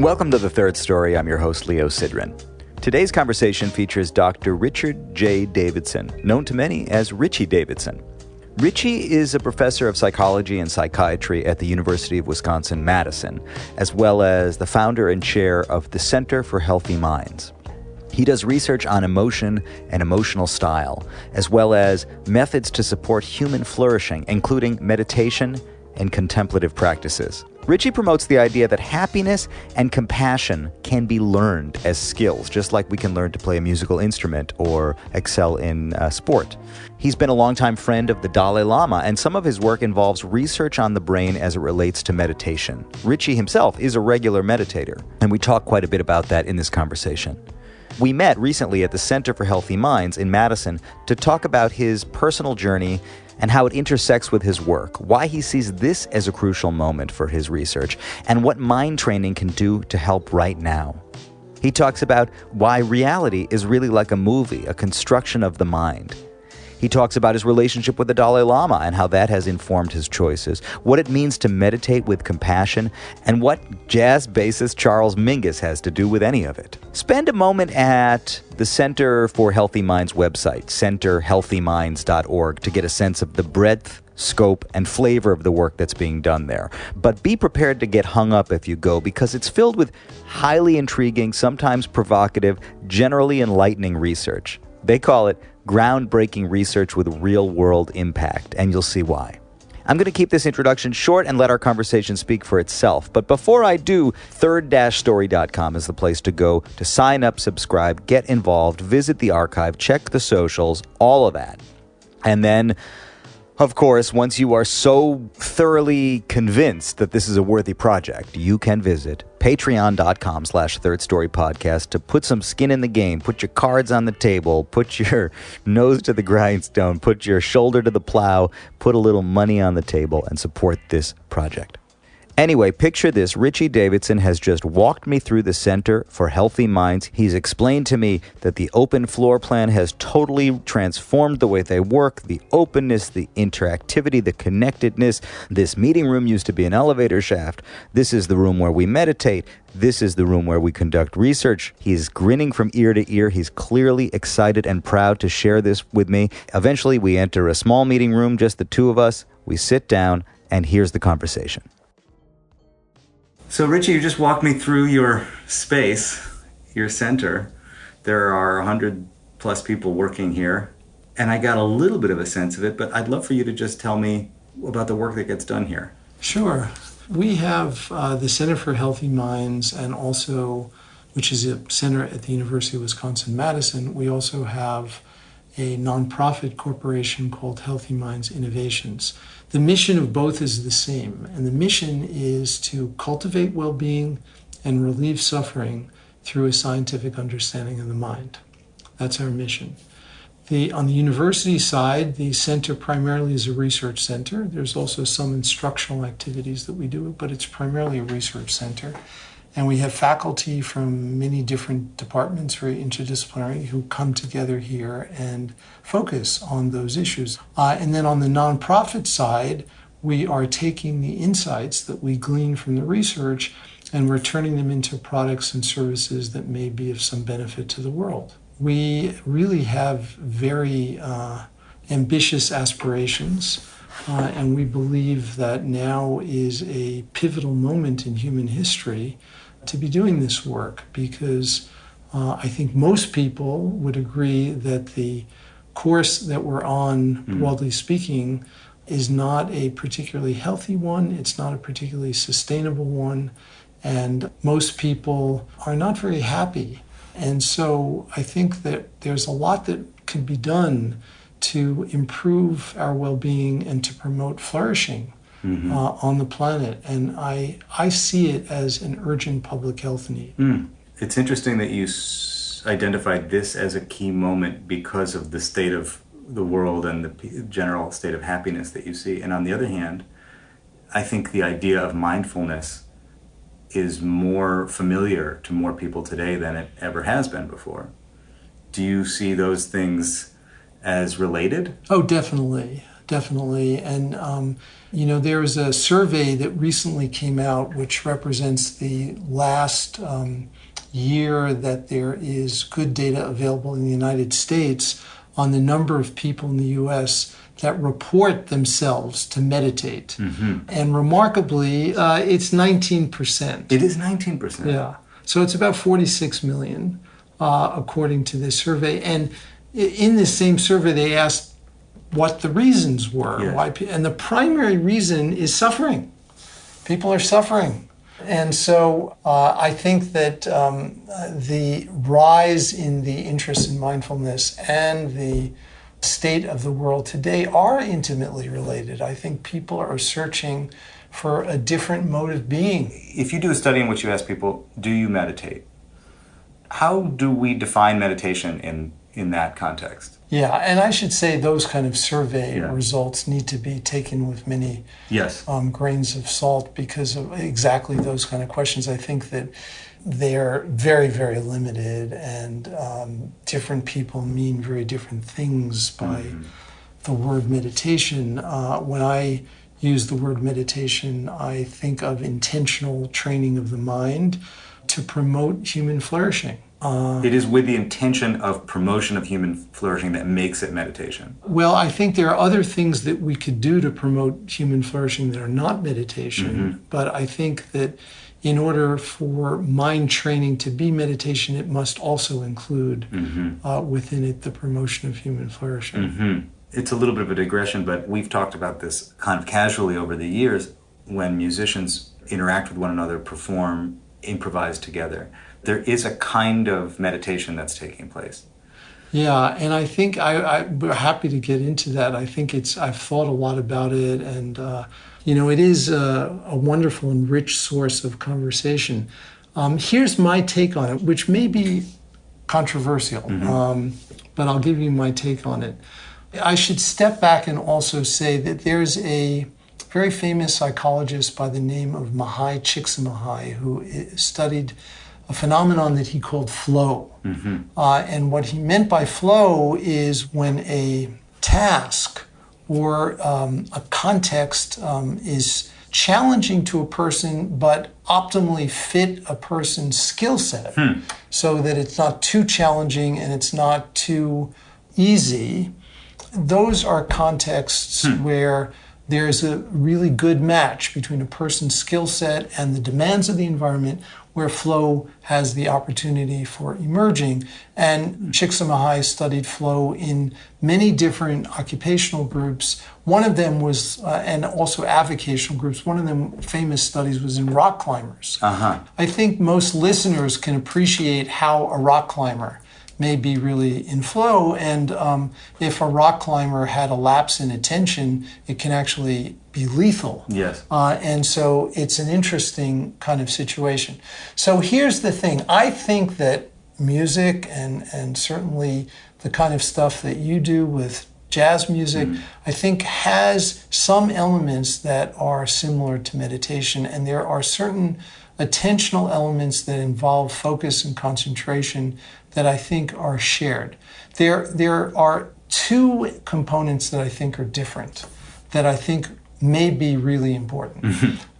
Welcome to The Third Story. I'm your host, Leo Sidran. Today's conversation features Dr. Richard J. Davidson, known to many as Richie Davidson. Richie is a professor of psychology and psychiatry at the University of Wisconsin-Madison, as well as the founder and chair of the Center for Healthy Minds. He does research on emotion and emotional style, as well as methods to support human flourishing, including meditation and contemplative practices. Richie promotes the idea that happiness and compassion can be learned as skills, just like we can learn to play a musical instrument or excel in sport. He's been a longtime friend of the Dalai Lama, and some of his work involves research on the brain as it relates to meditation. Richie himself is a regular meditator, and we talk quite a bit about that in this conversation. We met recently at the Center for Healthy Minds in Madison to talk about his personal journey and how it intersects with his work, why he sees this as a crucial moment for his research, and what mind training can do to help right now. He talks about why reality is really like a movie, a construction of the mind. He talks about his relationship with the Dalai Lama and how that has informed his choices, what it means to meditate with compassion, and what jazz bassist Charles Mingus has to do with any of it. Spend a moment at the Center for Healthy Minds website, centerhealthyminds.org, to get a sense of the breadth, scope, and flavor of the work that's being done there. But be prepared to get hung up if you go, because it's filled with highly intriguing, sometimes provocative, generally enlightening research. They call it groundbreaking research with real-world impact, and you'll see why. I'm going to keep this introduction short and let our conversation speak for itself. But before I do, third-story.com is the place to go to sign up, subscribe, get involved, visit the archive, check the socials, all of that. And then, of course, once you are so thoroughly convinced that this is a worthy project, you can visit patreon.com/thirdstorypodcast to put some skin in the game, put your cards on the table, put your nose to the grindstone, put your shoulder to the plow, put a little money on the table, and support this project. Anyway, picture this. Richie Davidson has just walked me through the Center for Healthy Minds. He's explained to me that the open floor plan has totally transformed the way they work, the openness, the interactivity, the connectedness. This meeting room used to be an elevator shaft. This is the room where we meditate. This is the room where we conduct research. He's grinning from ear to ear. He's clearly excited and proud to share this with me. Eventually, we enter a small meeting room, just the two of us. We sit down, and here's the conversation. So, Richie, you just walked me through your space, your center. There are 100 plus people working here, and I got a little bit of a sense of it, but I'd love for you to just tell me about the work that gets done here. Sure. We have the Center for Healthy Minds, and also, which is a center at the University of Wisconsin-Madison, we also have a nonprofit corporation called Healthy Minds Innovations. The mission of both is the same, and the mission is to cultivate well-being and relieve suffering through a scientific understanding of the mind. That's our mission. On the university side, the center primarily is a research center. There's also some instructional activities that we do, but it's primarily a research center. And we have faculty from many different departments, very interdisciplinary, who come together here and focus on those issues. And then on the nonprofit side, we are taking the insights that we glean from the research and we're turning them into products and services that may be of some benefit to the world. We really have very ambitious aspirations. And we believe that now is a pivotal moment in human history to be doing this work, because I think most people would agree that the course that we're on, broadly speaking, is not a particularly healthy one. It's not a particularly sustainable one. And most people are not very happy. And so I think that there's a lot that can be done to improve our well-being and to promote flourishing on the planet. And I see it as an urgent public health need. It's interesting that you identified this as a key moment because of the state of the world and the general state of happiness that you see. And on the other hand, I think the idea of mindfulness is more familiar to more people today than it ever has been before. Do you see those things as related? Oh, definitely. definitely. And, there was a survey that recently came out which represents the last year that there is good data available in the United States on the number of people in the U.S. that report themselves to meditate. And remarkably, it's 19%. It is 19%. Yeah. So it's about 46 million, according to this survey. And in this same survey, they asked what the reasons were. Yeah. Why, and the primary reason is suffering. People are suffering. And so I think that the rise in the interest in mindfulness and the state of the world today are intimately related. I think people are searching for a different mode of being. If you do a study in which you ask people, do you meditate? How do we define meditation in that context? Yeah, and I should say those kind of survey results need to be taken with many grains of salt because of exactly those kind of questions. I think that they're very, very limited, and different people mean very different things by the word meditation. When I use the word meditation, I think of intentional training of the mind to promote human flourishing. It is with the intention of promotion of human flourishing that makes it meditation. Well, I think there are other things that we could do to promote human flourishing that are not meditation, but I think that in order for mind training to be meditation, it must also include within it the promotion of human flourishing. It's a little bit of a digression, but we've talked about this kind of casually over the years when musicians interact with one another, perform, improvise together. There is a kind of meditation that's taking place. Yeah, and I think we're happy to get into that. I think I've thought a lot about it, and it is a wonderful and rich source of conversation. Here's my take on it, which may be controversial, but I'll give you my take on it. I should step back and also say that there's a very famous psychologist by the name of Mahai Csikszentmihalyi who studied a phenomenon that he called flow. And what he meant by flow is when a task or a context is challenging to a person but optimally fit a person's skill set so that it's not too challenging and it's not too easy. Those are contexts where there's a really good match between a person's skill set and the demands of the environment, where flow has the opportunity for emerging. And Csikszentmihalyi studied flow in many different occupational groups. One of them was, and also avocational groups, one of them famous studies was in rock climbers. I think most listeners can appreciate how a rock climber may be really in flow, and if a rock climber had a lapse in attention, it can actually be lethal. Yes. And so it's an interesting kind of situation. So here's the thing. I think that music and certainly the kind of stuff that you do with jazz music, I think has some elements that are similar to meditation, and there are certain attentional elements that involve focus and concentration that I think are shared. There are two components that I think are different, that I think may be really important.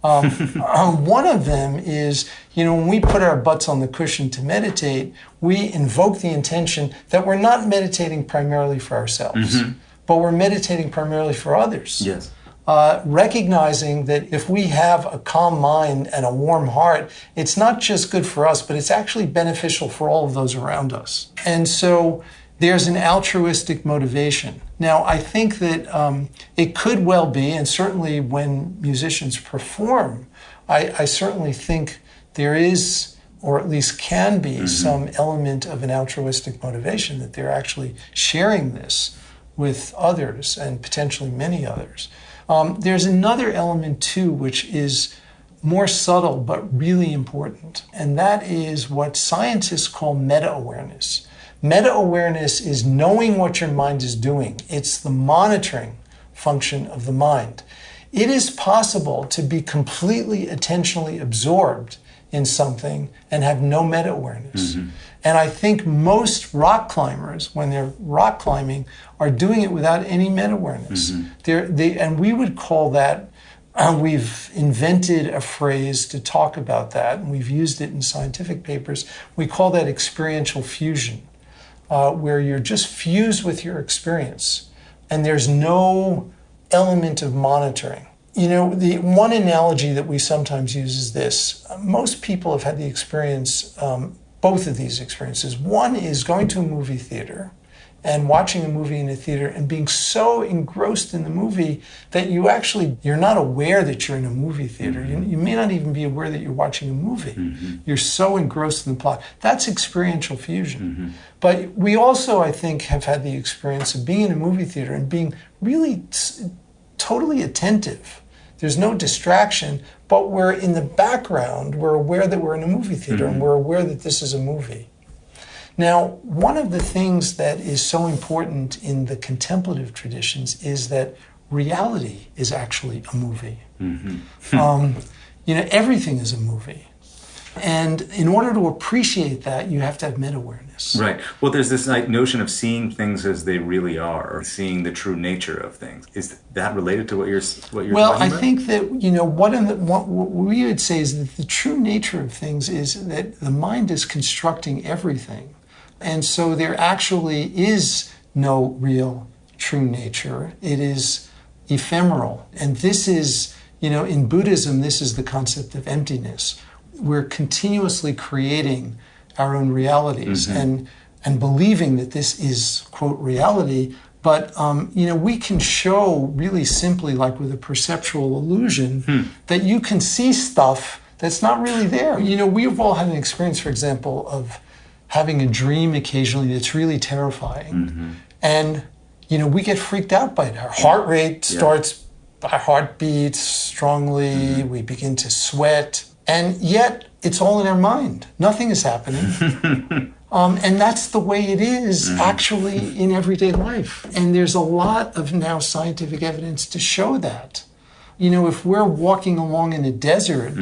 One of them is, when we put our butts on the cushion to meditate, we invoke the intention that we're not meditating primarily for ourselves, but we're meditating primarily for others. Yes. Recognizing that if we have a calm mind and a warm heart, it's not just good for us, but it's actually beneficial for all of those around us. And so there's an altruistic motivation. Now, I think that it could well be, and certainly when musicians perform, I certainly think there is, or at least can be, some element of an altruistic motivation, that they're actually sharing this with others and potentially many others. There's another element too, which is more subtle but really important, and that is what scientists call meta-awareness. Meta-awareness is knowing what your mind is doing. It's the monitoring function of the mind. it is possible to be completely attentionally absorbed in something and have no meta-awareness. And I think most rock climbers, when they're rock climbing, are doing it without any meta-awareness. And we would call that, we've invented a phrase to talk about that, and we've used it in scientific papers. We call that experiential fusion, where you're just fused with your experience, and there's no element of monitoring. You know, the one analogy that we sometimes use is this. Most people have had the experience, both of these experiences. One is going to a movie theater and watching a movie in a theater and being so engrossed in the movie that you're not aware that you're in a movie theater. You may not even be aware that you're watching a movie. You're so engrossed in the plot. That's experiential fusion. But we also, I think, have had the experience of being in a movie theater and being really totally attentive. There's no distraction, but we're in the background. We're aware that we're in a movie theater and we're aware that this is a movie. Now, one of the things that is so important in the contemplative traditions is that reality is actually a movie. Everything is a movie. And in order to appreciate that, you have to have meta-awareness. Right. Well, there's this notion of seeing things as they really are, or seeing the true nature of things. Is that related to what you're talking about? Well, I think that, what we would say is that the true nature of things is that the mind is constructing everything. And so there actually is no real true nature. It is ephemeral. And this is, in Buddhism, this is the concept of emptiness. We're continuously creating our own realities and believing that this is, quote, reality. But, we can show really simply, like with a perceptual illusion, that you can see stuff that's not really there. We've all had an experience, for example, of having a dream occasionally that's really terrifying. And, we get freaked out by it. Our heart rate starts, our heart beats strongly, we begin to sweat. And yet, it's all in our mind. Nothing is happening. And that's the way it is actually in everyday life. And there's a lot of now scientific evidence to show that. If we're walking along in a desert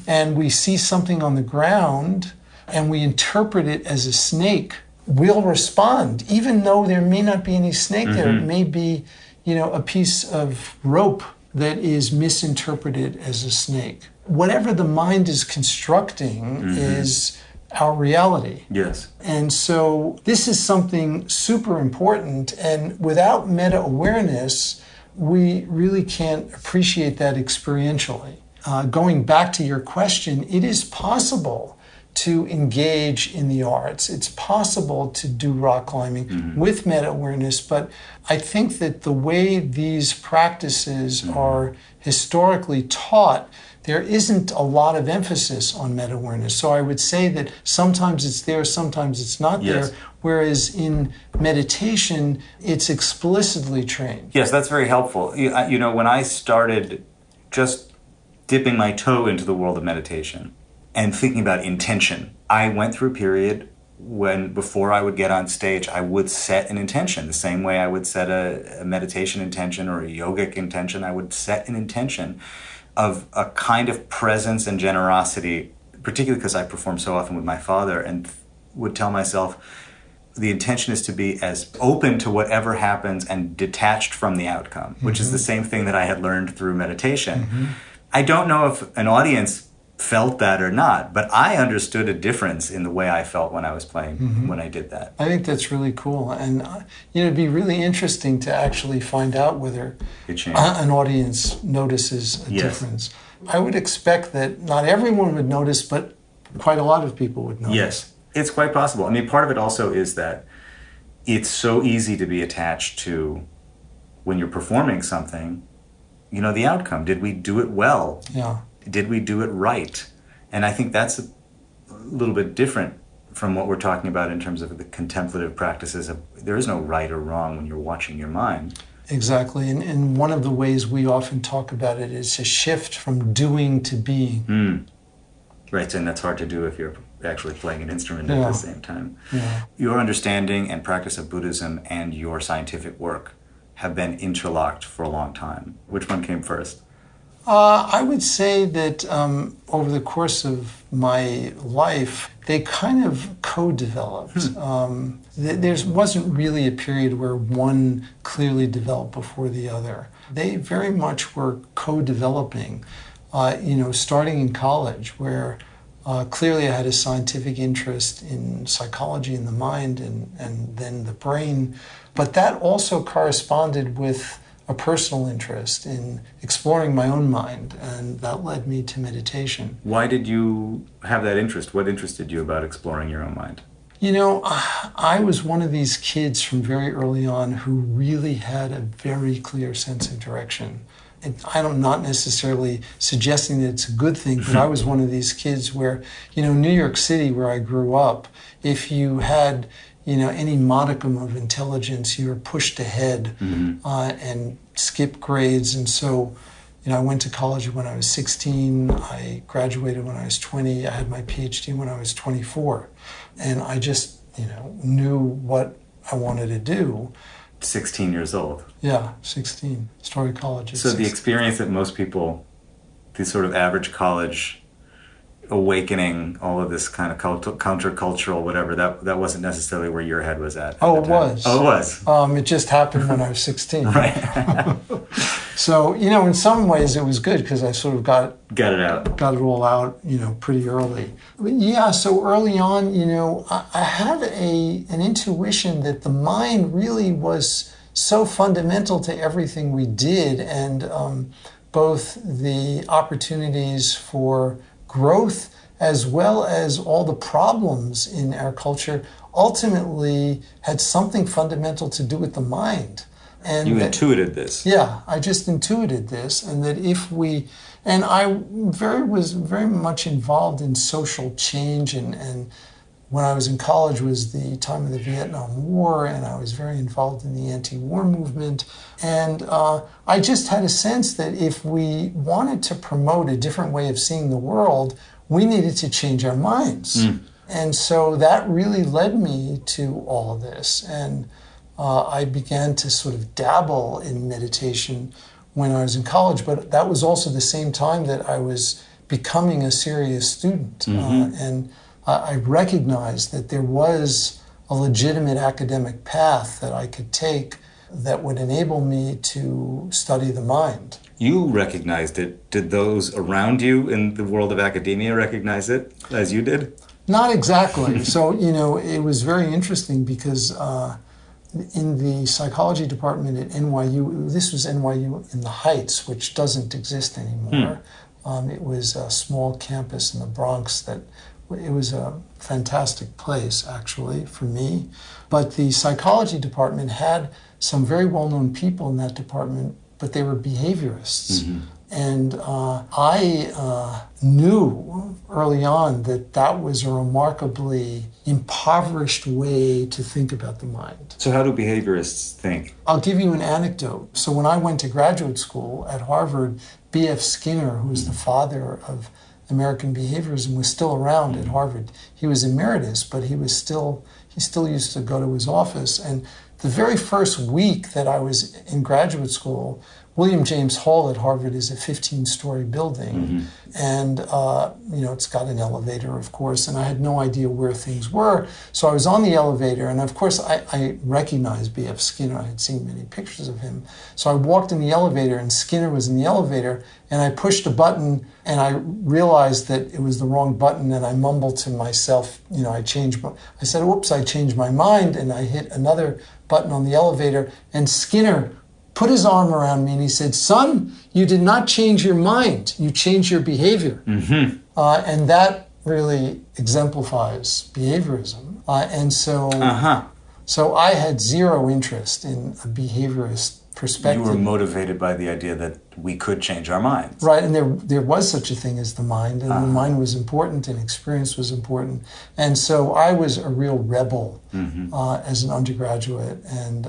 and we see something on the ground and we interpret it as a snake, we'll respond. Even though there may not be any snake there, it may be, a piece of rope that is misinterpreted as a snake. Whatever the mind is constructing is our reality. Yes. And so this is something super important, and without meta-awareness, we really can't appreciate that experientially. Going back to your question, it is possible to engage in the arts. It's possible to do rock climbing with meta-awareness, but I think that the way these practices are historically taught, there isn't a lot of emphasis on meta-awareness. So I would say that sometimes it's there, sometimes it's not there, whereas in meditation, it's explicitly trained. Yes, that's very helpful. When I started just dipping my toe into the world of meditation and thinking about intention, I went through a period when, before I would get on stage, I would set an intention. The same way I would set a meditation intention or a yogic intention, I would set an intention of a kind of presence and generosity, particularly because I perform so often with my father, and would tell myself the intention is to be as open to whatever happens and detached from the outcome, which is the same thing that I had learned through meditation. I don't know if an audience felt that or not, but I understood a difference in the way I felt when I was playing, when I did that. I think that's really cool. And, it'd be really interesting to actually find out whether an audience notices a difference. I would expect that not everyone would notice, but quite a lot of people would notice. Yes, it's quite possible. I mean, part of it also is that it's so easy to be attached to, when you're performing something, the outcome. Did we do it well? Yeah. Did we do it right? And I think that's a little bit different from what we're talking about in terms of the contemplative practices. There is no right or wrong when you're watching your mind. Exactly. And one of the ways we often talk about it is a shift from doing to being. Right, and that's hard to do if you're actually playing an instrument at the same time. Yeah. Your understanding and practice of Buddhism and your scientific work have been interlocked for a long time. Which one came first? I would say that over the course of my life, they kind of co-developed. There wasn't really a period where one clearly developed before the other. They very much were co-developing, starting in college, where clearly I had a scientific interest in psychology and the mind and then the brain, but that also corresponded with a personal interest in exploring my own mind, and that led me to meditation. Why did you have that interest? What interested you about exploring your own mind? I was one of these kids from very early on who really had a very clear sense of direction. And I'm not necessarily suggesting that it's a good thing, but I was one of these kids where, New York City, where I grew up, if you had any modicum of intelligence, you were pushed ahead and skipped grades. And so, I went to college when I was 16. I graduated when I was 20. I had my PhD when I was 24. And I just, knew what I wanted to do. 16 years old. Yeah, 16. Started college at 16. The experience that most people, the sort of average college awakening, all of this kind of countercultural whatever, that wasn't necessarily where your head was at. Oh, it was. Oh, it was. It just happened when I was 16. Right. So, in some ways it was good because I sort of got it all out, pretty early. But yeah, so early on, I had an intuition that the mind really was so fundamental to everything we did, and both the opportunities for growth as well as all the problems in our culture ultimately had something fundamental to do with the mind. And you intuited this. Yeah, I just intuited this, and that I was very much involved in social change, and when I was in college was the time of the Vietnam War, and I was very involved in the anti-war movement. And I just had a sense that if we wanted to promote a different way of seeing the world, we needed to change our minds. And so that really led me to all of this. And I began to sort of dabble in meditation when I was in college, but that was also the same time that I was becoming a serious student. And I recognized that there was a legitimate academic path that I could take that would enable me to study the mind. You recognized it. Did those around you in the world of academia recognize it as you did? Not exactly. So, it was very interesting because in the psychology department at NYU, this was NYU in the Heights, which doesn't exist anymore. It was a small campus in the Bronx it was a fantastic place, actually, for me. But the psychology department had some very well-known people in that department, but they were behaviorists. And I knew early on that was a remarkably impoverished way to think about the mind. So how do behaviorists think? I'll give you an anecdote. So when I went to graduate school at Harvard, B.F. Skinner, who was the father of American behaviorism, was still around at Harvard. He was emeritus, but he still used to go to his office. And the very first week that I was in graduate school, William James Hall at Harvard is a 15-story building, and it's got an elevator, of course, and I had no idea where things were. So I was on the elevator, and of course I recognized B.F. Skinner. I had seen many pictures of him. So I walked in the elevator, and Skinner was in the elevator, and I pushed a button, and I realized that it was the wrong button, and I mumbled to myself, I said, "Oops, I changed my mind," and I hit another button on the elevator, and Skinner put his arm around me and he said, "Son, you did not change your mind, you changed your behavior." And that really exemplifies behaviorism. So I had zero interest in a behaviorist perspective. You were motivated by the idea that we could change our minds. Right, and there was such a thing as the mind, and the mind was important, and experience was important. And so I was a real rebel as an undergraduate, and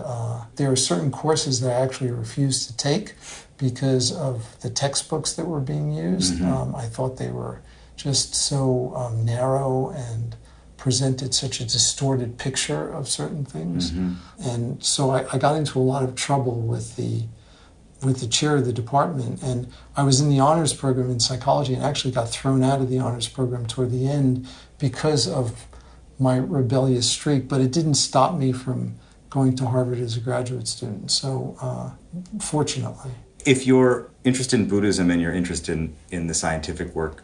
there are certain courses that I actually refused to take because of the textbooks that were being used. I thought they were just so narrow and presented such a distorted picture of certain things. And so I got into a lot of trouble with the with the chair of the department. And I was in the honors program in psychology and actually got thrown out of the honors program toward the end because of my rebellious streak. But it didn't stop me from going to Harvard as a graduate student. So fortunately. If your interest in Buddhism and your interest in the scientific work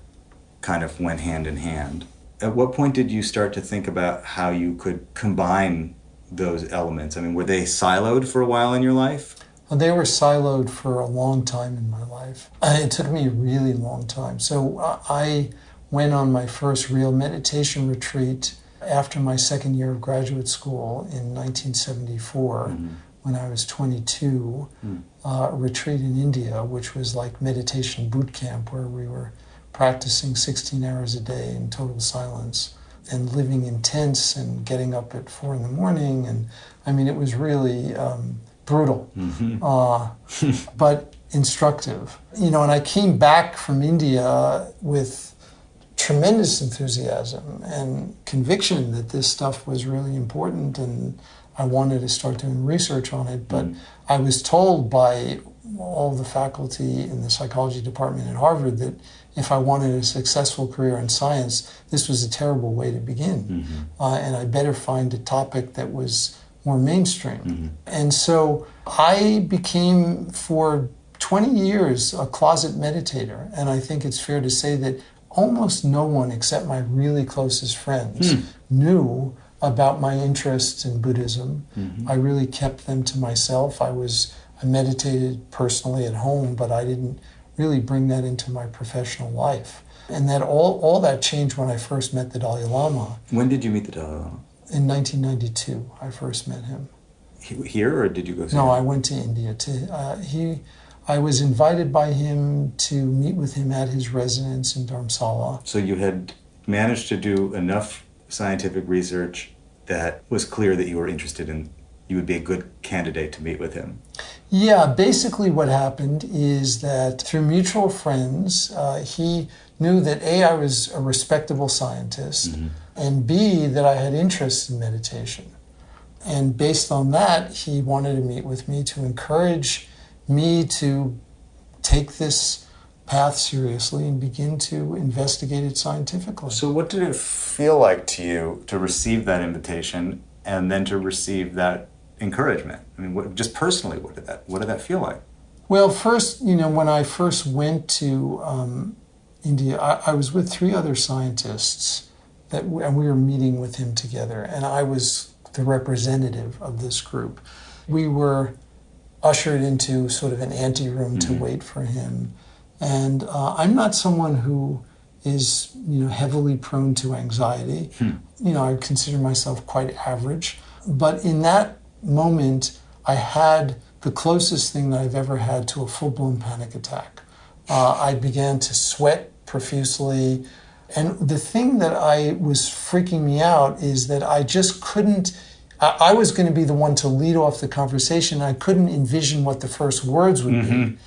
kind of went hand in hand, at what point did you start to think about how you could combine those elements? I mean, were they siloed for a while in your life? Well, they were siloed for a long time in my life. It took me a really long time. So I went on my first real meditation retreat after my second year of graduate school in 1974, when I was 22, a retreat in India, which was like meditation boot camp, where we were practicing 16 hours a day in total silence and living in tents and getting up at 4 a.m. And I mean, it was really brutal, but instructive. And I came back from India with tremendous enthusiasm and conviction that this stuff was really important, and I wanted to start doing research on it. But I was told by all the faculty in the psychology department at Harvard that if I wanted a successful career in science, this was a terrible way to begin. And I better find a topic that was more mainstream. And so I became, for 20 years, a closet meditator. And I think it's fair to say that almost no one except my really closest friends knew about my interests in Buddhism. I really kept them to myself. I meditated personally at home, but I didn't really bring that into my professional life. And that all that changed when I first met the Dalai Lama. When did you meet the Dalai Lama? In 1992, I first met him. Here, or did you go? No, I went to India. I was invited by him to meet with him at his residence in Dharamsala. So you had managed to do enough scientific research that was clear that you were interested in, you would be a good candidate to meet with him. Yeah, basically what happened is that through mutual friends, he knew that A, I was a respectable scientist, and B, that I had interest in meditation. And based on that, he wanted to meet with me to encourage me to take this path seriously and begin to investigate it scientifically. So what did it feel like to you to receive that invitation and then to receive that encouragement? I mean, just personally, what did that feel like? Well, first, when I first went to India, I was with 3 other scientists, and we were meeting with him together, and I was the representative of this group. We were ushered into sort of an anteroom to wait for him. And I'm not someone who is, heavily prone to anxiety. I consider myself quite average. But in that moment, I had the closest thing that I've ever had to a full-blown panic attack. I began to sweat profusely. And the thing that was freaking me out is that I just couldn't, I was going to be the one to lead off the conversation. I couldn't envision what the first words would be.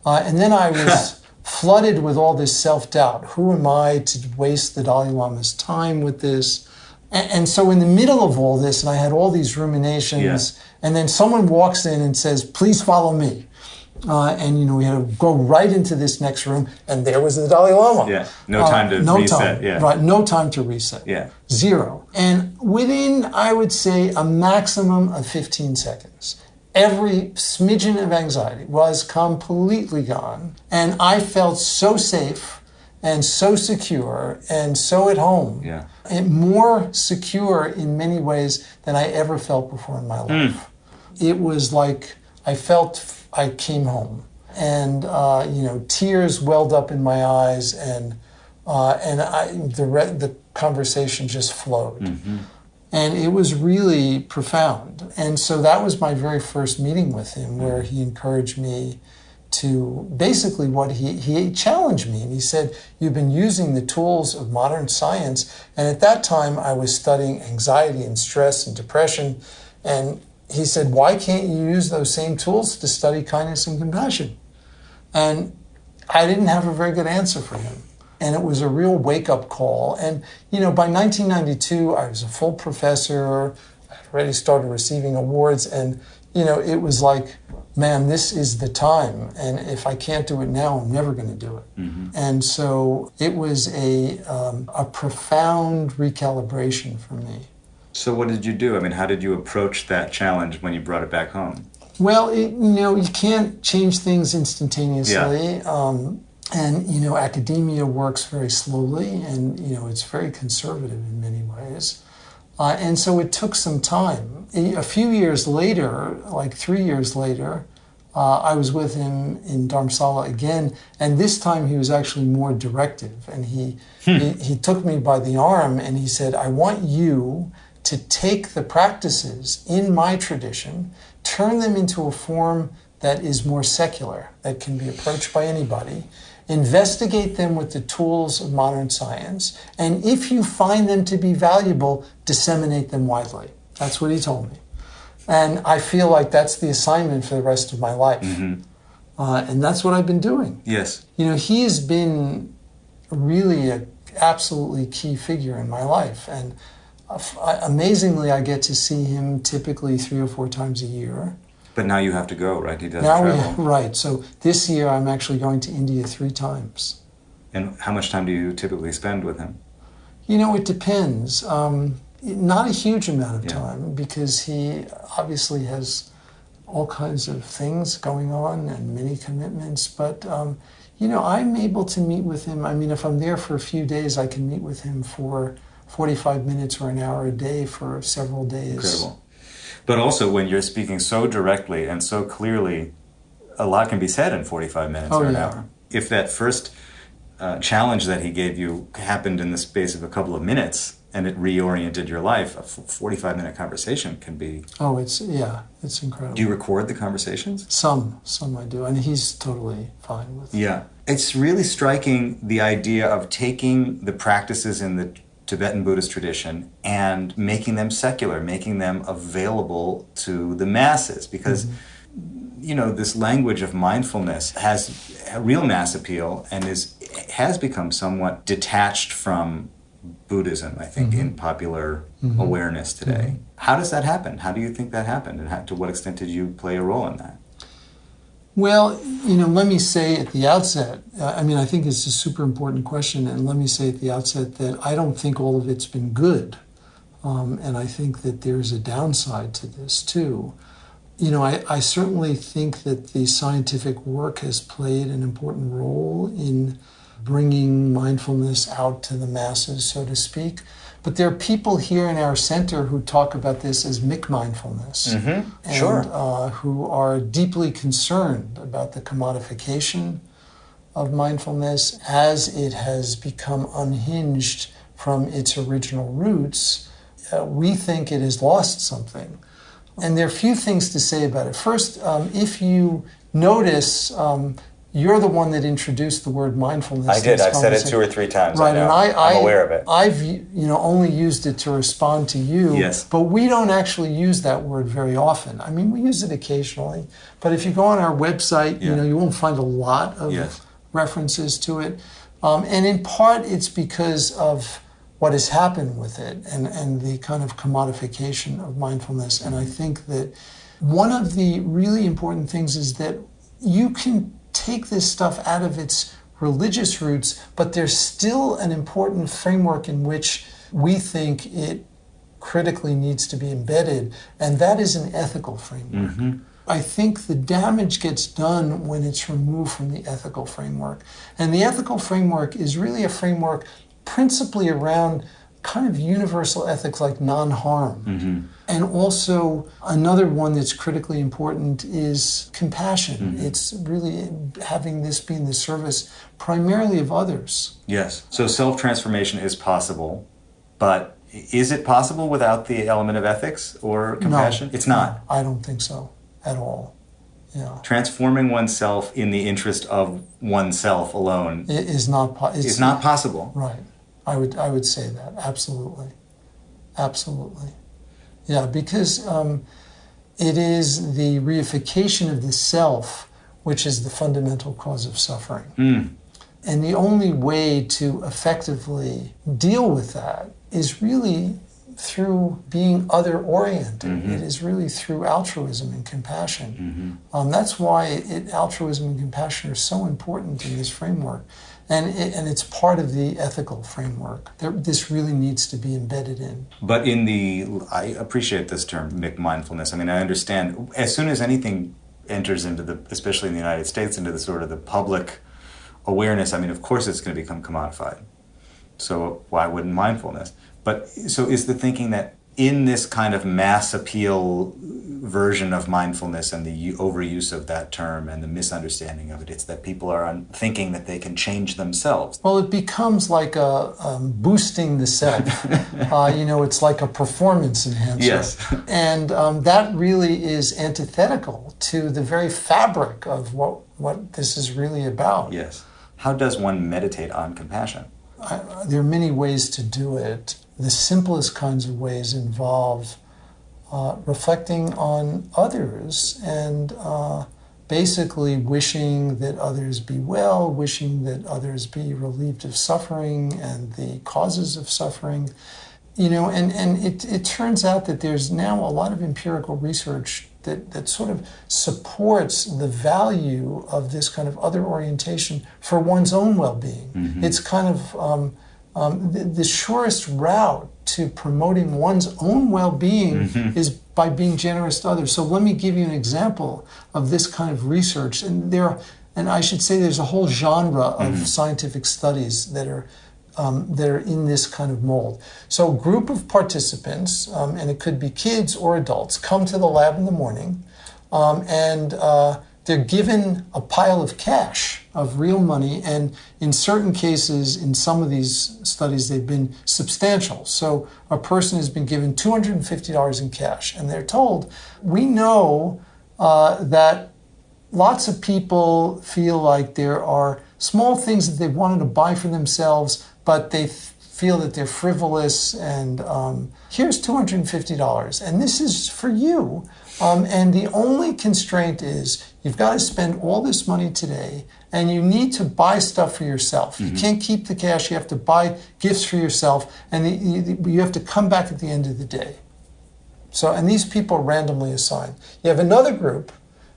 And then I was flooded with all this self-doubt. Who am I to waste the Dalai Lama's time with this? And so in the middle of all this, and I had all these ruminations, and then someone walks in and says, please follow me. And, we had to go right into this next room, and there was the Dalai Lama. Yeah, no time to reset. Yeah. Right, no time to reset. Yeah. 0. And within, I would say, a maximum of 15 seconds, every smidgen of anxiety was completely gone, and I felt so safe and so secure and so at home. Yeah. And more secure in many ways than I ever felt before in my life. It was like I felt I came home, and tears welled up in my eyes, and the conversation just flowed, and it was really profound. And so that was my very first meeting with him, where he encouraged me to basically he challenged me, and he said, "You've been using the tools of modern science," and at that time I was studying anxiety and stress and depression, and he said, why can't you use those same tools to study kindness and compassion? And I didn't have a very good answer for him. And it was a real wake-up call. And, by 1992, I was a full professor. I had already started receiving awards. And, it was like, man, this is the time. And if I can't do it now, I'm never going to do it. Mm-hmm. And so it was a profound recalibration for me. So what did you do? I mean, how did you approach that challenge when you brought it back home? Well, you can't change things instantaneously. Yeah. And, academia works very slowly and, it's very conservative in many ways. And so it took some time. A few years later, like 3 years later, I was with him in Dharamsala again, and this time he was actually more directive. And he took me by the arm and he said, I want you to take the practices in my tradition, turn them into a form that is more secular, that can be approached by anybody, investigate them with the tools of modern science, and if you find them to be valuable, disseminate them widely. That's what he told me. And I feel like that's the assignment for the rest of my life. Mm-hmm. And that's what I've been doing. Yes. He has been really an absolutely key figure in my life. And amazingly, I get to see him typically 3 or 4 times a year. But now you have to go, right? He doesn't travel. Right. So this year I'm actually going to India 3 times. And how much time do you typically spend with him? It depends. Not a huge amount of time because he obviously has all kinds of things going on and many commitments. But, I'm able to meet with him. I mean, if I'm there for a few days, I can meet with him for 45 minutes or an hour a day for several days. Incredible. But also, when you're speaking so directly and so clearly, a lot can be said in 45 minutes or an hour. If that first challenge that he gave you happened in the space of a couple of minutes and it reoriented your life, a 45-minute conversation can be... Oh, it's incredible. Do you record the conversations? Some I do, and he's totally fine with it. Yeah. It's really striking, the idea of taking the practices in the Tibetan Buddhist tradition and making them secular, making them available to the masses, because this language of mindfulness has a real mass appeal and has become somewhat detached from Buddhism, I think, in popular awareness today. How does that happen? How do you think that happened, and to what extent did you play a role in that? Well, let me say at the outset, I think it's a super important question, and let me say at the outset that I don't think all of it's been good. And I think that there's a downside to this, too. I certainly think that the scientific work has played an important role in bringing mindfulness out to the masses, so to speak. But there are people here in our center who talk about this as McMindfulness, and who are deeply concerned about the commodification of mindfulness as it has become unhinged from its original roots. We think it has lost something. And there are a few things to say about it. First, if you notice, you're the one that introduced the word mindfulness. I did. I've said it 2 or 3 times. Right, and I'm aware of it. I've only used it to respond to you. Yes. But we don't actually use that word very often. I mean, we use it occasionally. But if you go on our website, you won't find a lot of references to it. And in part, it's because of what has happened with it and the kind of commodification of mindfulness. And I think that one of the really important things is that you can take this stuff out of its religious roots, but there's still an important framework in which we think it critically needs to be embedded, and that is an ethical framework. I think the damage gets done when it's removed from the ethical framework. And the ethical framework is really a framework principally around kind of universal ethics like non-harm. And also another one that's critically important is compassion. It's really having this be in the service primarily of others. Yes. So self-transformation is possible, but is it possible without the element of ethics or compassion? No, it's not. I don't think so at all. Yeah. Transforming oneself in the interest of oneself alone is not possible. Right. I would say that. Absolutely. Absolutely. Yeah, because it is the reification of the self which is the fundamental cause of suffering. And the only way to effectively deal with that is really through being other-oriented. It is really through altruism and compassion. That's why altruism and compassion are so important in this framework. And it's part of the ethical framework. This really needs to be embedded in. But I appreciate this term, mindfulness. I mean, I understand, as soon as anything enters into especially in the United States, into the sort of the public awareness, I mean, of course it's going to become commodified. So why wouldn't mindfulness? But so is the thinking that in this kind of mass appeal version of mindfulness and the overuse of that term and the misunderstanding of it, it's that people are thinking that they can change themselves? Well, it becomes like boosting the self. It's like a performance enhancer. Yes. And that really is antithetical to the very fabric of what this is really about. Yes. How does one meditate on compassion? There are many ways to do it. The simplest kinds of ways involve reflecting on others and basically wishing that others be well, wishing that others be relieved of suffering and the causes of suffering. And it turns out that there's now a lot of empirical research that sort of supports the value of this kind of other orientation for one's own well-being. It's kind of the surest route to promoting one's own well-being is by being generous to others. So let me give you an example of this kind of research. And I should say there's a whole genre of scientific studies that are in this kind of mold. So a group of participants, and it could be kids or adults, come to the lab in the morning, and they're given a pile of cash, of real money, and in certain cases, in some of these studies, they've been substantial. So a person has been given $250 in cash, and they're told, we know that lots of people feel like there are small things that they wanted to buy for themselves, but they feel that they're frivolous, and here's $250, and this is for you. And the only constraint is you've got to spend all this money today, and you need to buy stuff for yourself. You can't keep the cash. You have to buy gifts for yourself, and you have to come back at the end of the day. So, and these people are randomly assigned. You have another group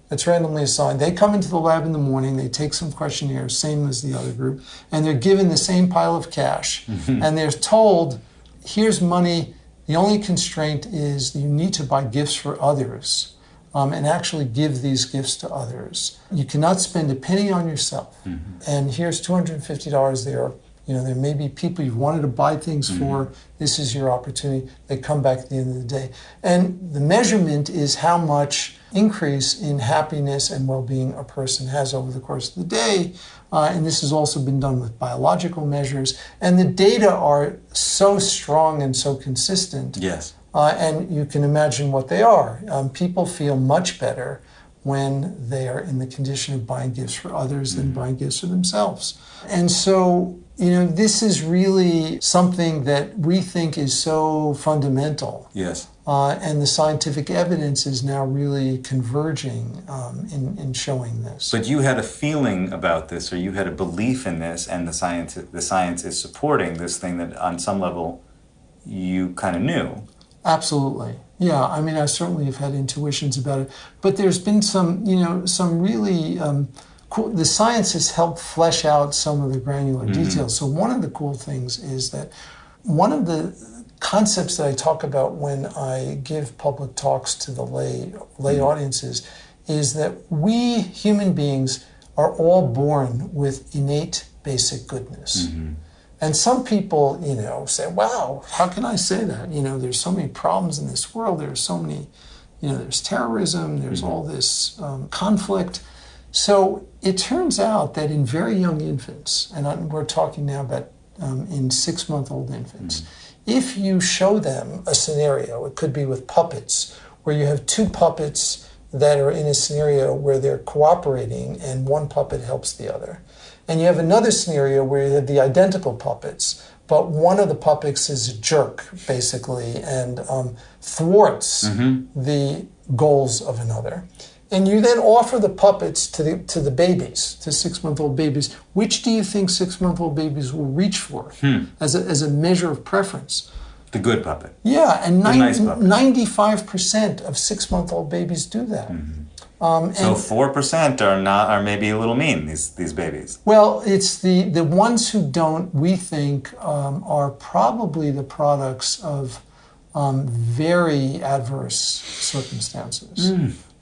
that's randomly assigned. They come into the lab in the morning, they take some questionnaires, same as the other group, and they're given the same pile of cash. And they're told, here's money. The only constraint is that you need to buy gifts for others and actually give these gifts to others. You cannot spend a penny on yourself. And here's $250 there. There may be people you've wanted to buy things for. This is your opportunity. They come back at the end of the day. And the measurement is how much increase in happiness and well-being a person has over the course of the day. And this has also been done with biological measures. And the data are so strong and so consistent. Yes. And you can imagine what they are. People feel much better when they are in the condition of buying gifts for others than buying gifts for themselves. And so, this is really something that we think is so fundamental. Yes. And the scientific evidence is now really converging in showing this. But you had a feeling about this, or you had a belief in this, and the science is supporting this thing that on some level you kind of knew. Absolutely. Yeah, I mean, I certainly have had intuitions about it. But there's been some really cool, the science has helped flesh out some of the granular details. So one of the cool things is that one of the concepts that I talk about when I give public talks to the lay audiences is that we human beings are all born with innate basic goodness. And some people, say, wow, how can I say that? There's so many problems in this world. There's so many, there's terrorism, there's all this conflict. So it turns out that in very young infants, and we're talking now about in 6-month-old infants, if you show them a scenario, it could be with puppets, where you have two puppets that are in a scenario where they're cooperating and one puppet helps the other. And you have another scenario where you have the identical puppets, but one of the puppets is a jerk, basically, and thwarts the goals of another. And you then offer the puppets to the babies, to 6-month-old babies. Which do you think 6-month-old babies will reach for as a measure of preference? The good puppet. Yeah, and nice puppet. 95% of 6-month-old babies do that. So 4% are maybe a little mean, these babies. Well, it's the ones who don't, we think, are probably the products of very adverse circumstances.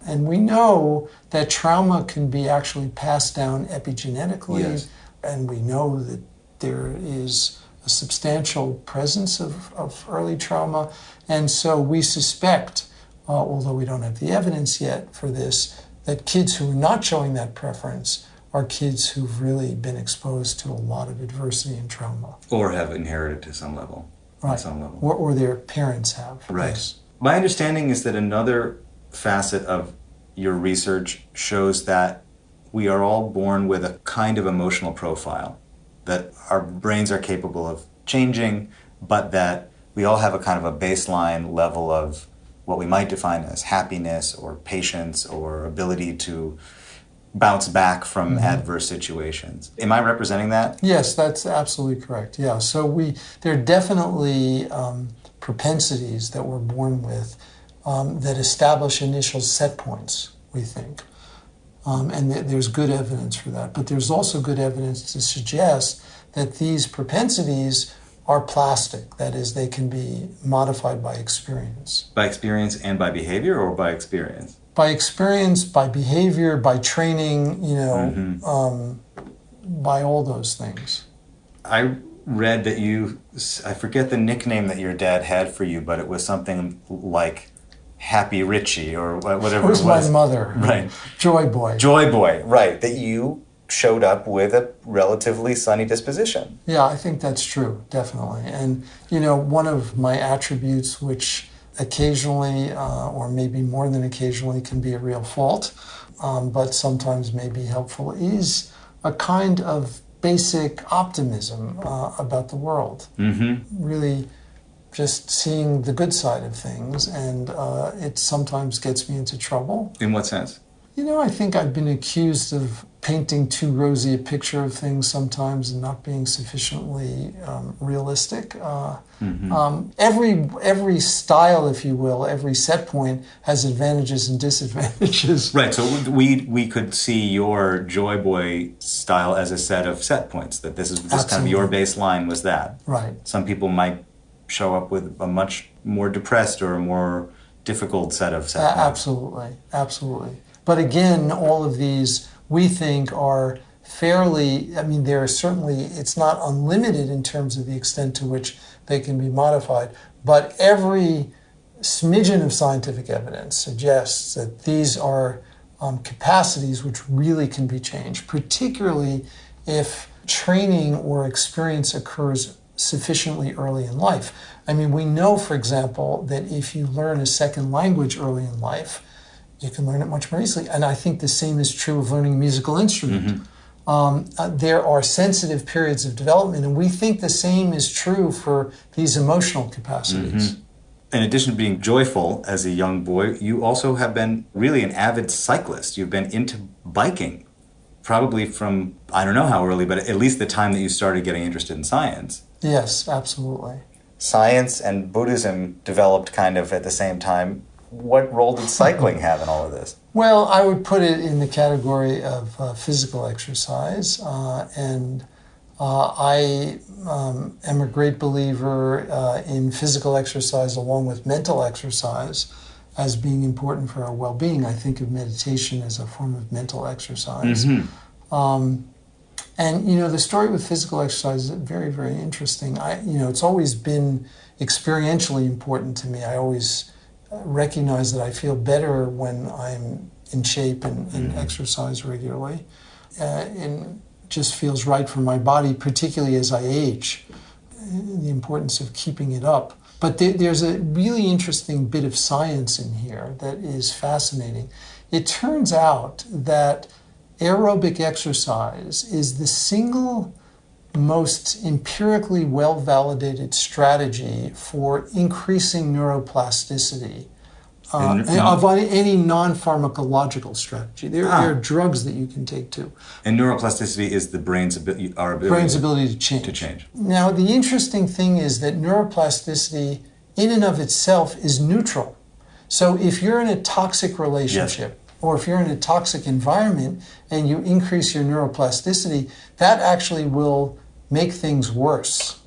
And we know that trauma can be actually passed down epigenetically, yes. And we know that there is a substantial presence of early trauma. And so we suspect, although we don't have the evidence yet for this, that kids who are not showing that preference are kids who've really been exposed to a lot of adversity and trauma. Or have inherited to some level. Right. On some level. Or their parents have. Right. Yes. My understanding is that another facet of your research shows that we are all born with a kind of emotional profile, that our brains are capable of changing, but that we all have a kind of a baseline level of what we might define as happiness or patience or ability to bounce back from adverse situations. Am I representing that? Yes, that's absolutely correct. Yeah, so there are definitely propensities that we're born with that establish initial set points, we think. And there's good evidence for that. But there's also good evidence to suggest that these propensities are plastic. That is, they can be modified by experience. By experience and by behavior, or by experience? By experience, by behavior, by training, by all those things. I read that I forget the nickname that your dad had for you, but it was something like Happy Richie or whatever it was. It was my mother. Right. Joy Boy. Joy Boy, right. That you showed up with a relatively sunny disposition. Yeah, I think that's true, definitely. And, one of my attributes, which occasionally, or maybe more than occasionally, can be a real fault, but sometimes may be helpful, is a kind of basic optimism about the world. Really just seeing the good side of things, and it sometimes gets me into trouble. In what sense? I think I've been accused of painting too rosy a picture of things sometimes and not being sufficiently realistic. Every style, if you will, every set point has advantages and disadvantages. Right, so we could see your Joy Boy style as a set of set points, that this is just kind of your baseline was that. Right. Some people might show up with a much more depressed or a more difficult set of set points. Absolutely. But again, all of these, we think, are fairly, there are certainly, it's not unlimited in terms of the extent to which they can be modified, but every smidgen of scientific evidence suggests that these are capacities which really can be changed, particularly if training or experience occurs sufficiently early in life. We know, for example, that if you learn a second language early in life, you can learn it much more easily. And I think the same is true of learning a musical instrument. There are sensitive periods of development, and we think the same is true for these emotional capacities. In addition to being joyful as a young boy, you also have been really an avid cyclist. You've been into biking, probably from, I don't know how early, but at least the time that you started getting interested in science. Yes, absolutely. Science and Buddhism developed kind of at the same time. What role did cycling have in all of this? Well, I would put it in the category of physical exercise, and I am a great believer in physical exercise along with mental exercise as being important for our well-being. I think of meditation as a form of mental exercise. And, the story with physical exercise is very, very interesting. It's always been experientially important to me. I always recognize that I feel better when I'm in shape and exercise regularly. And just feels right for my body, particularly as I age, the importance of keeping it up. But there's a really interesting bit of science in here that is fascinating. It turns out that aerobic exercise is the single most empirically well-validated strategy for increasing neuroplasticity of any non-pharmacological strategy. There are drugs that you can take too. And neuroplasticity is the brain's ability to change. Now, the interesting thing is that neuroplasticity in and of itself is neutral. So if you're in a toxic relationship, or if you're in a toxic environment and you increase your neuroplasticity, that actually will make things worse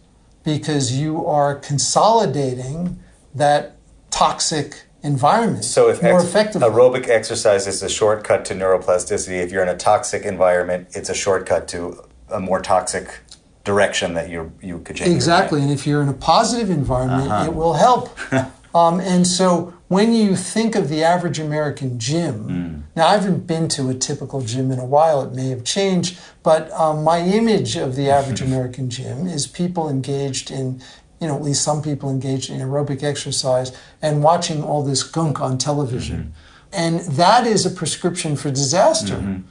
because you are consolidating that toxic environment more effectively. Aerobic exercise is a shortcut to neuroplasticity. If you're in a toxic environment, it's a shortcut to a more toxic direction that you could change. Exactly, and if you're in a positive environment, it will help. And so when you think of the average American gym, now I haven't been to a typical gym in a while, it may have changed, but my image of the average American gym is people engaged in, at least some people engaged in aerobic exercise and watching all this gunk on television. And that is a prescription for disaster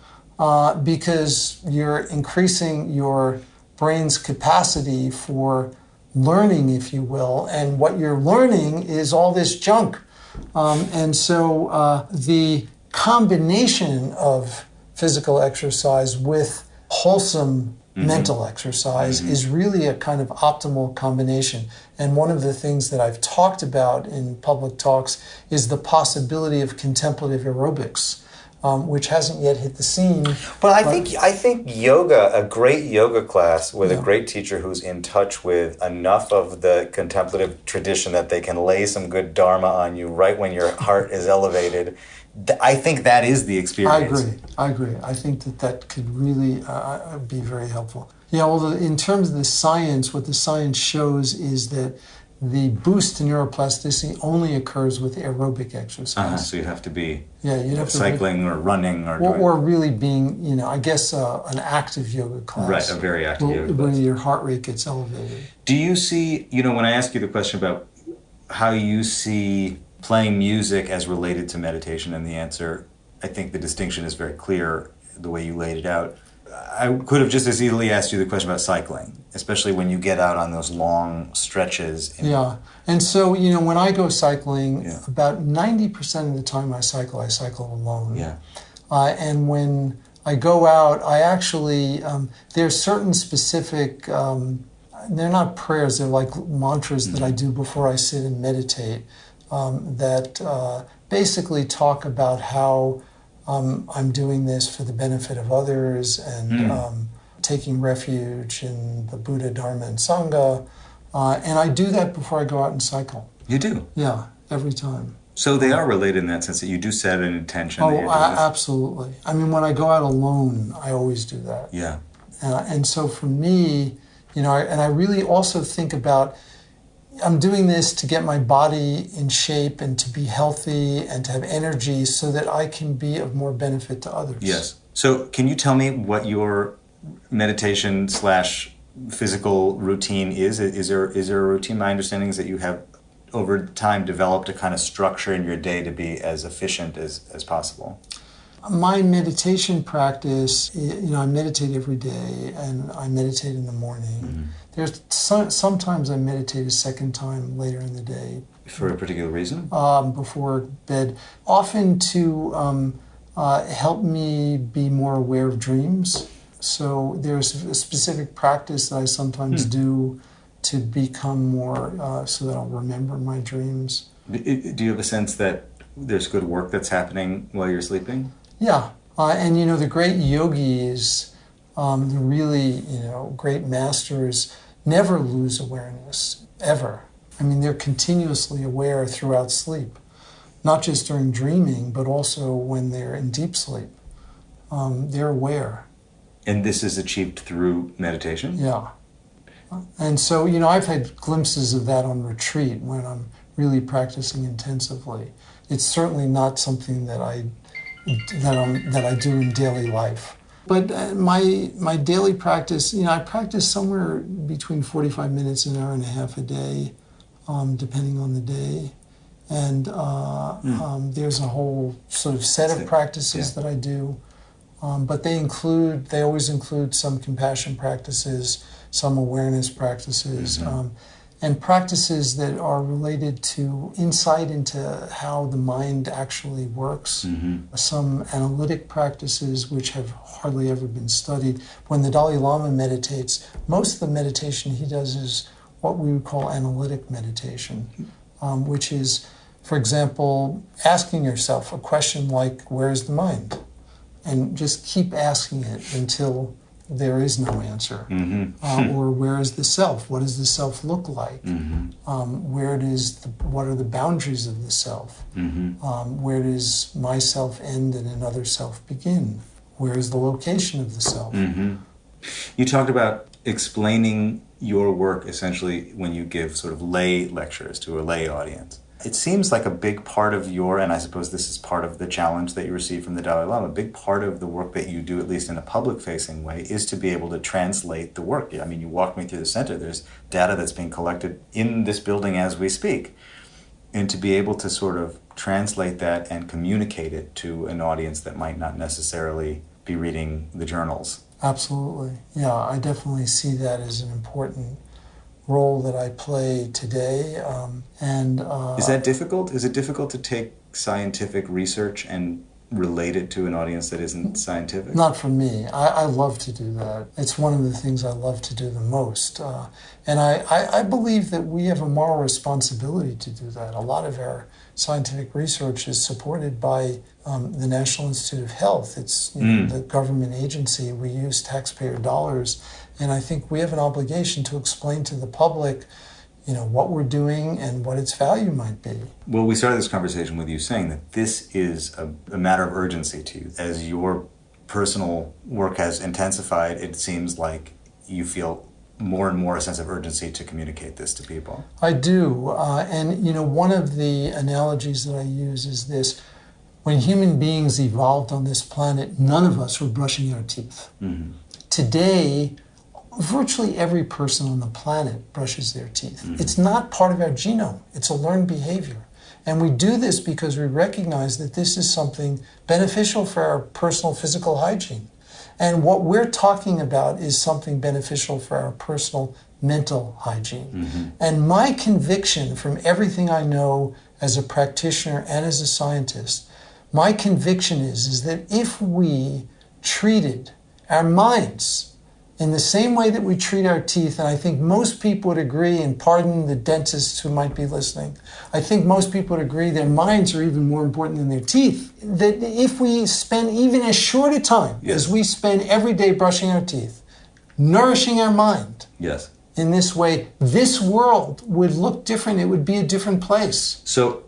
because you're increasing your brain's capacity for learning, if you will, and what you're learning is all this junk. And so the combination of physical exercise with wholesome mental exercise is really a kind of optimal combination. And one of the things that I've talked about in public talks is the possibility of contemplative aerobics, which hasn't yet hit the scene. But I think yoga, a great yoga class with a great teacher who's in touch with enough of the contemplative tradition that they can lay some good dharma on you right when your heart is elevated. I think that is the experience. I agree. I think that could really be very helpful. Yeah, well, in terms of the science, what the science shows is that the boost to neuroplasticity only occurs with aerobic exercise. So you'd have to be cycling or running or really being, I guess, an active yoga class. Right, a very active yoga class. Where your heart rate gets elevated. Do you see, when I ask you the question about how you see playing music as related to meditation, and the answer, I think the distinction is very clear the way you laid it out. I could have just as easily asked you the question about cycling, especially when you get out on those long stretches. And so, when I go cycling, about 90% of the time I cycle alone. And when I go out, I actually, there's certain specific, they're not prayers, they're like mantras that I do before I sit and meditate, that basically talk about how I'm doing this for the benefit of others and taking refuge in the Buddha, Dharma, and Sangha. And I do that before I go out and cycle. You do? Yeah, every time. So they are related in that sense that you do set an intention. Absolutely. I mean, when I go out alone, I always do that. Yeah. And so for me, I really also think about, I'm doing this to get my body in shape and to be healthy and to have energy so that I can be of more benefit to others. Yes. So can you tell me what your meditation / physical routine is? Is there a routine? My understanding is that you have over time developed a kind of structure in your day to be as efficient as possible. My meditation practice, I meditate every day and I meditate in the morning. There's sometimes I meditate a second time later in the day. For a particular reason? Before bed. Often to help me be more aware of dreams. So there's a specific practice that I sometimes do to become more, so that I'll remember my dreams. Do you have a sense that there's good work that's happening while you're sleeping? Yeah. And the great yogis, the really, great masters never lose awareness, ever. I mean, they're continuously aware throughout sleep, not just during dreaming, but also when they're in deep sleep. They're aware. And this is achieved through meditation? Yeah. And so, I've had glimpses of that on retreat when I'm really practicing intensively. It's certainly not something that I do in daily life. But my daily practice, I practice somewhere between 45 minutes and an hour and a half a day, depending on the day. And there's a whole sort of set of practices that I do. But they always include some compassion practices, some awareness practices. and practices that are related to insight into how the mind actually works. Some analytic practices which have hardly ever been studied. When the Dalai Lama meditates, most of the meditation he does is what we would call analytic meditation, which is, for example, asking yourself a question like, where is the mind? And just keep asking it until there is no answer. Or where is the self? What does the self look like? What are the boundaries of the self? Where does my self end and another self begin? Where is the location of the self? You talked about explaining your work essentially when you give sort of lay lectures to a lay audience. It seems like a big part of and I suppose this is part of the challenge that you receive from the Dalai Lama, a big part of the work that you do, at least in a public-facing way, is to be able to translate the work. I mean, you walk me through the center, there's data that's being collected in this building as we speak. And to be able to sort of translate that and communicate it to an audience that might not necessarily be reading the journals. Absolutely. Yeah, I definitely see that as an important role that I play today. Is that difficult? Is it difficult to take scientific research and relate it to an audience that isn't scientific? Not for me. I love to do that. It's one of the things I love to do the most. And I believe that we have a moral responsibility to do that. A lot of our scientific research is supported by the National Institute of Health. It's the government agency. We use taxpayer dollars. And I think we have an obligation to explain to the public, what we're doing and what its value might be. Well, we started this conversation with you saying that this is a matter of urgency to you. As your personal work has intensified, it seems like you feel more and more a sense of urgency to communicate this to people. I do. And one of the analogies that I use is this. When human beings evolved on this planet, none of us were brushing our teeth. Today, virtually every person on the planet brushes their teeth. It's not part of our genome. It's a learned behavior. And we do this because we recognize that this is something beneficial for our personal physical hygiene. And what we're talking about is something beneficial for our personal mental hygiene. And my conviction from everything I know as a practitioner and as a scientist, my conviction is that if we treated our minds in the same way that we treat our teeth, and I think most people would agree, and pardon the dentists who might be listening, I think most people would agree their minds are even more important than their teeth. That if we spend even as short a time as we spend every day brushing our teeth, nourishing our mind, in this way, this world would look different. It would be a different place. So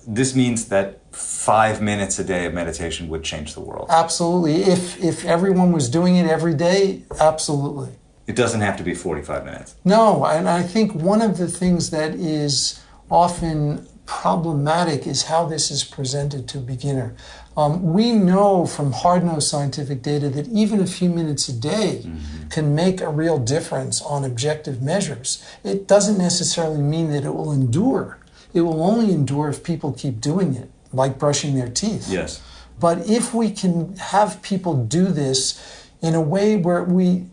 this means that 5 minutes a day of meditation would change the world. Absolutely. If everyone was doing it every day, absolutely. It doesn't have to be 45 minutes. No, and I think one of the things that is often problematic is how this is presented to a beginner. We know from hard-nosed scientific data that even a few minutes a day can make a real difference on objective measures. It doesn't necessarily mean that it will endure. It will only endure if people keep doing it, like brushing their teeth. Yes. But if we can have people do this in a way where we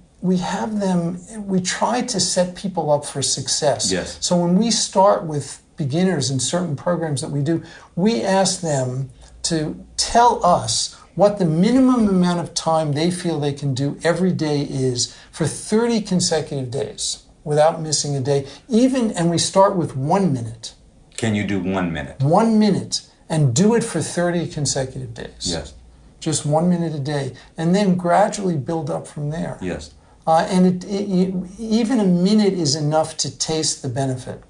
try to set people up for success. Yes. So when we start with beginners in certain programs that we do, we ask them to tell us what the minimum amount of time they feel they can do every day is for 30 consecutive days without missing a day. And we start with 1 minute. Can you do 1 minute? 1 minute, and do it for 30 consecutive days. Yes. Just 1 minute a day, and then gradually build up from there. Yes. And even a minute is enough to taste the benefit.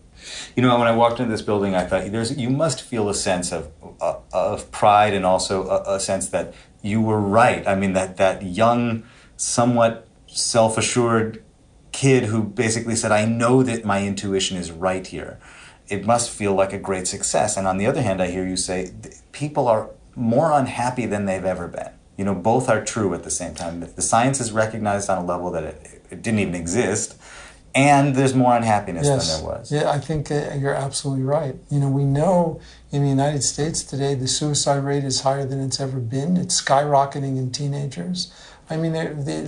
When I walked into this building, I thought you must feel a sense of pride, and also a sense that you were right. I mean, that young, somewhat self-assured kid who basically said, I know that my intuition is right here. It must feel like a great success. And on the other hand, I hear you say people are more unhappy than they've ever been. Both are true at the same time. The science is recognized on a level that it didn't even exist, and there's more unhappiness than there was. Yeah, I think you're absolutely right. We know in the United States today the suicide rate is higher than it's ever been. It's skyrocketing in teenagers. I mean,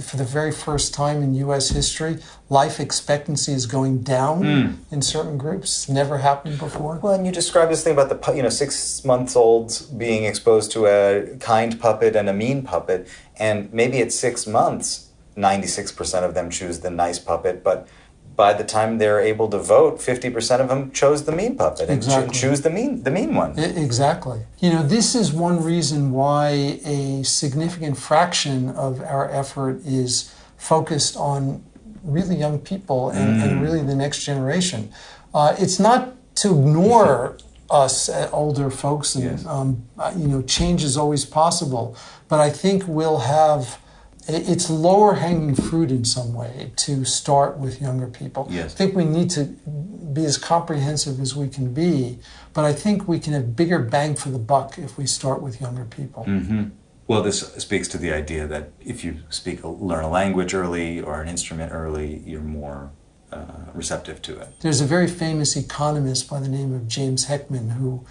for the very first time in U.S. history, life expectancy is going down in certain groups. Never happened before. Well, and you described this thing about the 6-month-olds being exposed to a kind puppet and a mean puppet, and maybe at 6 months, 96% of them choose the nice puppet, but by the time they're able to vote, 50% of them chose the mean puppet and choose the mean one. Exactly. This is one reason why a significant fraction of our effort is focused on really young people and really the next generation. It's not to ignore us older folks, and change is always possible, but I think we'll have. It's lower hanging fruit in some way to start with younger people. Yes. I think we need to be as comprehensive as we can be, but I think we can have bigger bang for the buck if we start with younger people. Mm-hmm. Well, this speaks to the idea that if you learn a language early or an instrument early, you're more receptive to it. There's a very famous economist by the name of James Heckman who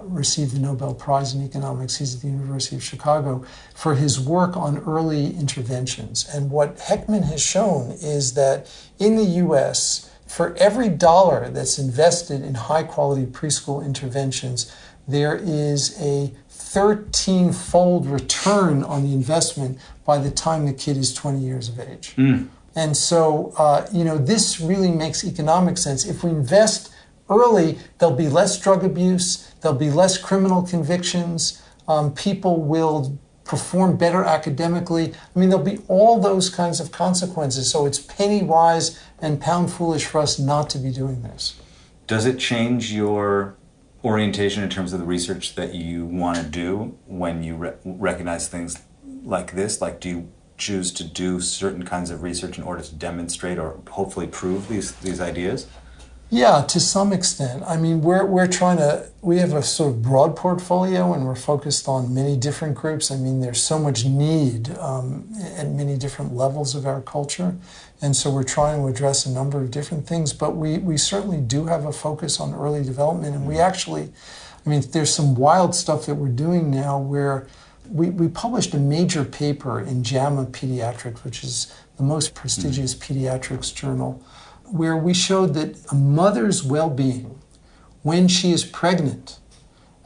received the Nobel Prize in Economics. He's at the University of Chicago for his work on early interventions. And what Heckman has shown is that in the U.S., for every dollar that's invested in high-quality preschool interventions, there is a 13-fold return on the investment by the time the kid is 20 years of age. And so, this really makes economic sense. If we invest early, there'll be less drug abuse, there'll be less criminal convictions, people will perform better academically. I mean, there'll be all those kinds of consequences. So it's penny wise and pound foolish for us not to be doing this. Does it change your orientation in terms of the research that you want to do when you recognize things like this? Like, do you choose to do certain kinds of research in order to demonstrate or hopefully prove these ideas? Yeah, to some extent. I mean, we have a sort of broad portfolio and we're focused on many different groups. I mean, there's so much need at many different levels of our culture. And so we're trying to address a number of different things, but we certainly do have a focus on early development. And we actually, there's some wild stuff that we're doing now where we published a major paper in JAMA Pediatrics, which is the most prestigious pediatrics journal, where we showed that a mother's well-being when she is pregnant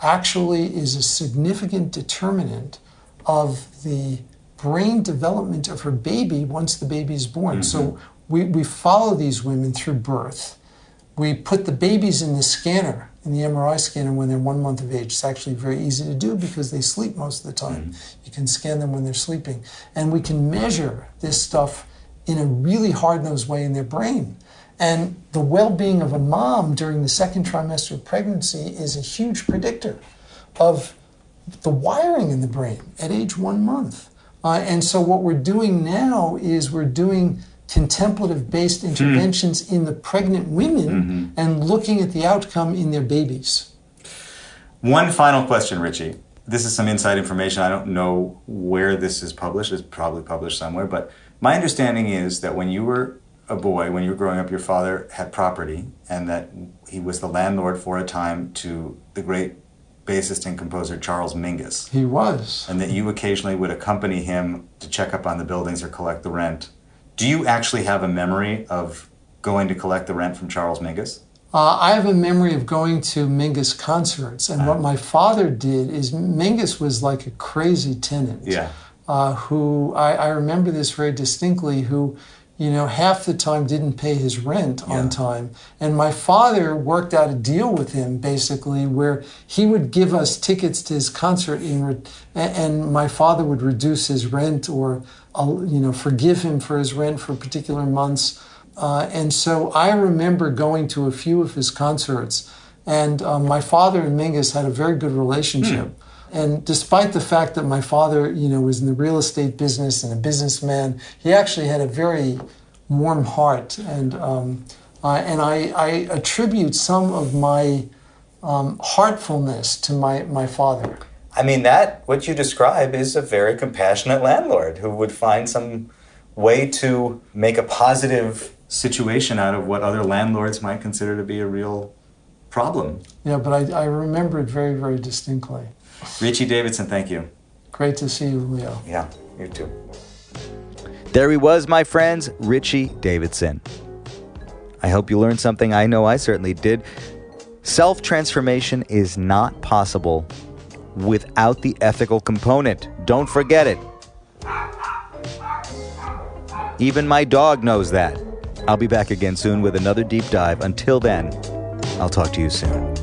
actually is a significant determinant of the brain development of her baby once the baby is born. So we follow these women through birth. We put the babies in the scanner, in the MRI scanner, when they're 1 month of age. It's actually very easy to do because they sleep most of the time. You can scan them when they're sleeping. And we can measure this stuff in a really hard-nosed way in their brain. And the well-being of a mom during the second trimester of pregnancy is a huge predictor of the wiring in the brain at age 1 month. And so what we're doing now is we're doing contemplative-based interventions in the pregnant women and looking at the outcome in their babies. One final question, Richie. This is some inside information. I don't know where this is published. It's probably published somewhere. But my understanding is that when you were a boy, when you were growing up, your father had property and that he was the landlord for a time to the great bassist and composer Charles Mingus. He was. And that you occasionally would accompany him to check up on the buildings or collect the rent. Do you actually have a memory of going to collect the rent from Charles Mingus? I have a memory of going to Mingus concerts. And what my father did is, Mingus was like a crazy tenant. Yeah. Who, I remember this very distinctly, who half the time didn't pay his rent on time. And my father worked out a deal with him, basically, where he would give us tickets to his concert, and my father would reduce his rent or, forgive him for his rent for particular months. And so I remember going to a few of his concerts, and my father and Mingus had a very good relationship. And despite the fact that my father, was in the real estate business and a businessman, he actually had a very warm heart. And I attribute some of my heartfulness to my father. I mean, what you describe is a very compassionate landlord who would find some way to make a positive situation out of what other landlords might consider to be a real problem. Yeah, but I remember it very, very distinctly. Richie Davidson, thank you. Great to see you, Leo. Yeah, you too. There he was, my friends, Richie Davidson. I hope you learned something. I know I certainly did. Self-transformation is not possible without the ethical component. Don't forget it. Even my dog knows that. I'll be back again soon with another deep dive. Until then, I'll talk to you soon.